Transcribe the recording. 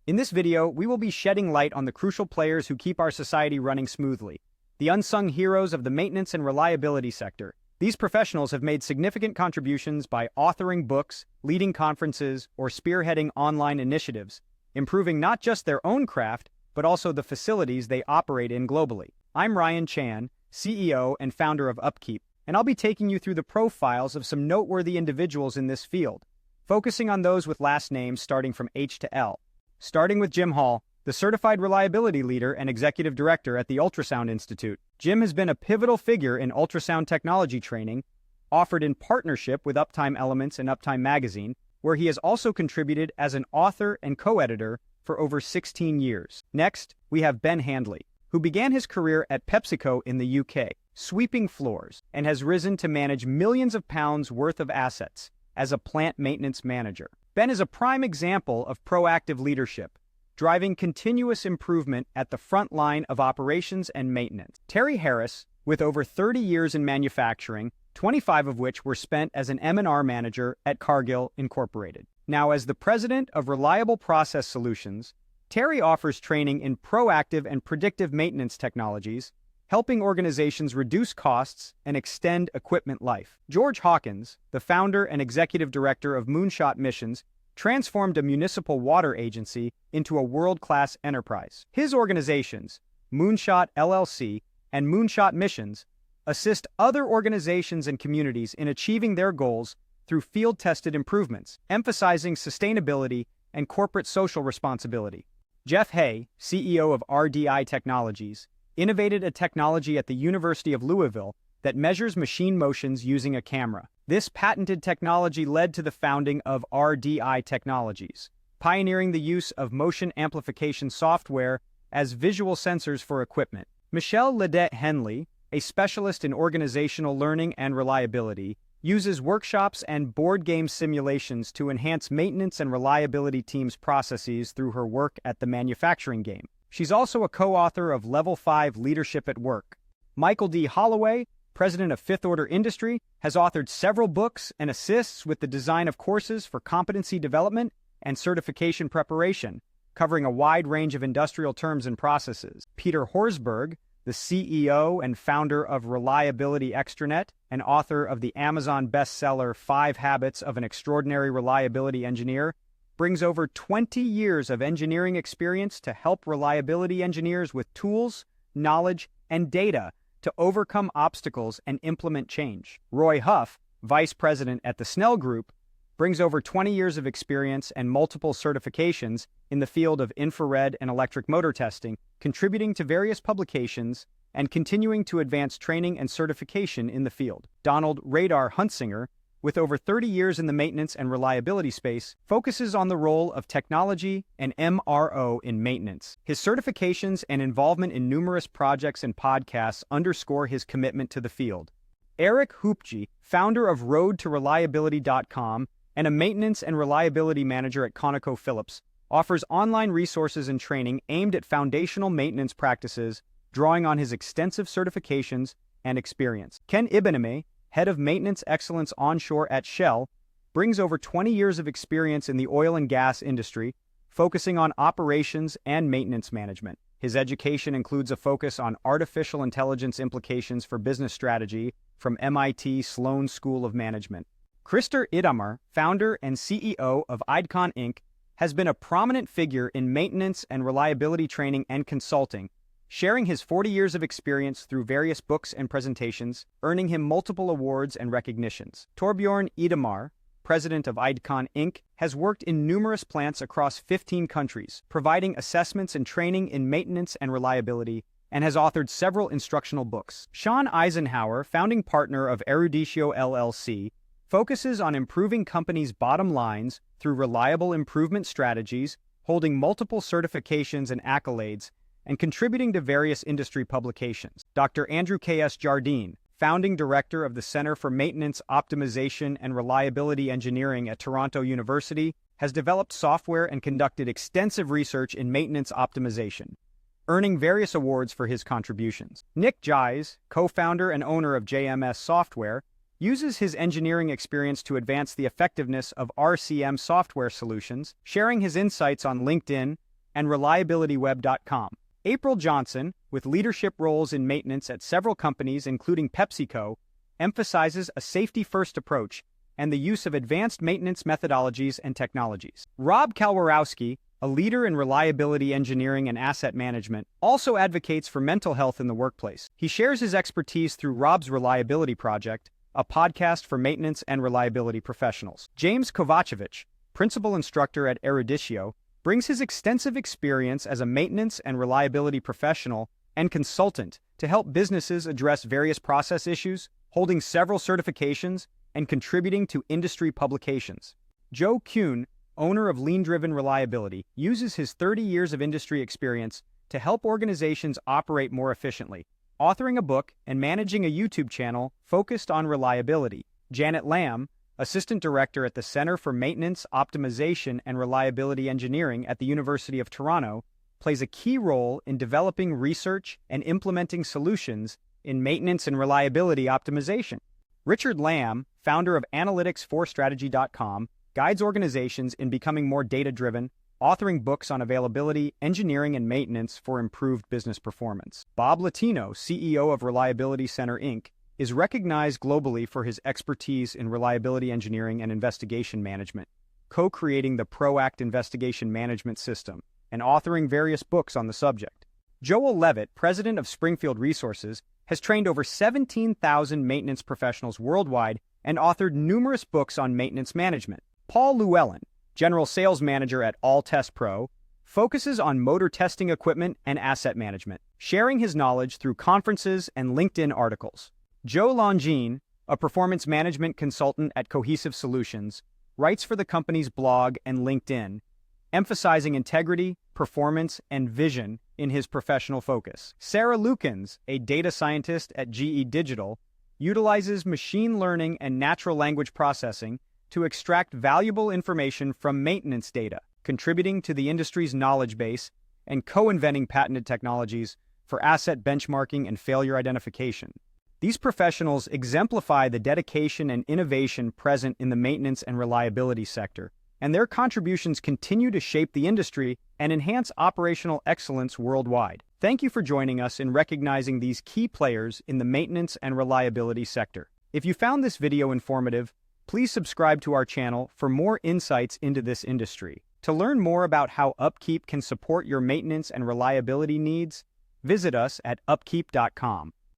In this video, we will be shedding light on the crucial players who keep our society running smoothly, the unsung heroes of the maintenance and reliability sector. These professionals have made significant contributions by authoring books, leading conferences, or spearheading online initiatives, improving not just their own craft, but also the facilities they operate in globally. I'm Ryan Chan, CEO and founder of UpKeep, and I'll be taking you through the profiles of some noteworthy individuals in this field, focusing on those with last names starting from H to L. Starting with Jim Hall, the Certified Reliability Leader and Executive Director at the Ultrasound Institute. Jim has been a pivotal figure in ultrasound technology training, offered in partnership with Uptime Elements and Uptime Magazine, where he has also contributed as an author and co-editor for over 16 years. Next, we have Ben Handley, who began his career at PepsiCo in the UK, sweeping floors, and has risen to manage millions of pounds worth of assets as a plant maintenance manager. Ben is a prime example of proactive leadership, driving continuous improvement at the front line of operations and maintenance. Terry Harris, with over 30 years in manufacturing, 25 of which were spent as an M&R manager at Cargill Incorporated. Now, as the president of Reliable Process Solutions, Terry offers training in proactive and predictive maintenance technologies, helping organizations reduce costs and extend equipment life. George Hawkins, the founder and executive director of Moonshot Missions, transformed a municipal water agency into a world-class enterprise. His organizations, Moonshot LLC and Moonshot Missions, assist other organizations and communities in achieving their goals through field-tested improvements, emphasizing sustainability and corporate social responsibility. Jeff Hay, CEO of RDI Technologies, innovated a technology at the University of Louisville that measures machine motions using a camera. This patented technology led to the founding of RDI Technologies, pioneering the use of motion amplification software as visual sensors for equipment. Michelle Ledette Henley, a specialist in organizational learning and reliability, uses workshops and board game simulations to enhance maintenance and reliability teams' processes through her work at the manufacturing game. She's also a co-author of Level 5 Leadership at Work. Michael D. Holloway, president of Fifth Order Industry, has authored several books and assists with the design of courses for competency development and certification preparation, covering a wide range of industrial terms and processes. Peter Horsberg, the CEO and founder of Reliability Extranet and author of the Amazon bestseller 5 Habits of an Extraordinary Reliability Engineer, brings over 20 years of engineering experience to help reliability engineers with tools, knowledge, and data to overcome obstacles and implement change. Roy Huff, vice president at the Snell Group, brings over 20 years of experience and multiple certifications in the field of infrared and electric motor testing, contributing to various publications and continuing to advance training and certification in the field. Donald Radar Huntsinger, with over 30 years in the maintenance and reliability space, focuses on the role of technology and MRO in maintenance. His certifications and involvement in numerous projects and podcasts underscore his commitment to the field. Eric Hoopji, founder of RoadToReliability.com and a maintenance and reliability manager at ConocoPhillips, offers online resources and training aimed at foundational maintenance practices, drawing on his extensive certifications and experience. Ken Ibeneme, head of maintenance excellence onshore at Shell, brings over 20 years of experience in the oil and gas industry, focusing on operations and maintenance management. His education includes a focus on artificial intelligence implications for business strategy from MIT Sloan School of Management. Krister Idamar, founder and CEO of Idcon Inc., has been a prominent figure in maintenance and reliability training and consulting, sharing his 40 years of experience through various books and presentations, earning him multiple awards and recognitions. Torbjorn Idamar, president of Idcon Inc., has worked in numerous plants across 15 countries, providing assessments and training in maintenance and reliability, and has authored several instructional books. Sean Eisenhower, founding partner of Eruditio LLC, focuses on improving companies' bottom lines through reliable improvement strategies, holding multiple certifications and accolades, and contributing to various industry publications. Dr. Andrew K.S. Jardine, founding director of the Center for Maintenance, Optimization, and Reliability Engineering at Toronto University, has developed software and conducted extensive research in maintenance optimization, earning various awards for his contributions. Nick Jies, co-founder and owner of JMS Software, uses his engineering experience to advance the effectiveness of RCM software solutions, sharing his insights on LinkedIn, and reliabilityweb.com. April Johnson, with leadership roles in maintenance at several companies including PepsiCo, emphasizes a safety-first approach and the use of advanced maintenance methodologies and technologies. Rob Kalwarowski, a leader in reliability engineering and asset management, also advocates for mental health in the workplace. He shares his expertise through Rob's Reliability Project, a podcast for maintenance and reliability professionals. James Kovacevic, principal instructor at Eruditio, brings his extensive experience as a maintenance and reliability professional and consultant to help businesses address various process issues, holding several certifications, and contributing to industry publications. Joe Kuhn, owner of Lean-Driven Reliability, uses his 30 years of industry experience to help organizations operate more efficiently, authoring a book and managing a YouTube channel focused on reliability. Janet Lamb, Assistant Director at the Center for Maintenance, Optimization, and Reliability Engineering at the University of Toronto, plays a key role in developing research and implementing solutions in maintenance and reliability optimization. Richard Lamb, founder of Analytics4Strategy.com, guides organizations in becoming more data-driven, authoring books on availability, engineering, and maintenance for improved business performance. Bob Latino, CEO of Reliability Center, Inc., is recognized globally for his expertise in reliability engineering and investigation management, co-creating the ProAct investigation management system and authoring various books on the subject. Joel Levitt, president of Springfield Resources, has trained over 17,000 maintenance professionals worldwide and authored numerous books on maintenance management. Paul Llewellyn, general sales manager at All Test Pro, focuses on motor testing equipment and asset management, sharing his knowledge through conferences and LinkedIn articles. Joe Longine, a performance management consultant at Cohesive Solutions, writes for the company's blog and LinkedIn, emphasizing integrity, performance, and vision in his professional focus. Sarah Lukens, a data scientist at GE Digital, utilizes machine learning and natural language processing to extract valuable information from maintenance data, contributing to the industry's knowledge base and co-inventing patented technologies for asset benchmarking and failure identification. These professionals exemplify the dedication and innovation present in the maintenance and reliability sector, and their contributions continue to shape the industry and enhance operational excellence worldwide. Thank you for joining us in recognizing these key players in the maintenance and reliability sector. If you found this video informative, please subscribe to our channel for more insights into this industry. To learn more about how UpKeep can support your maintenance and reliability needs, visit us at upkeep.com.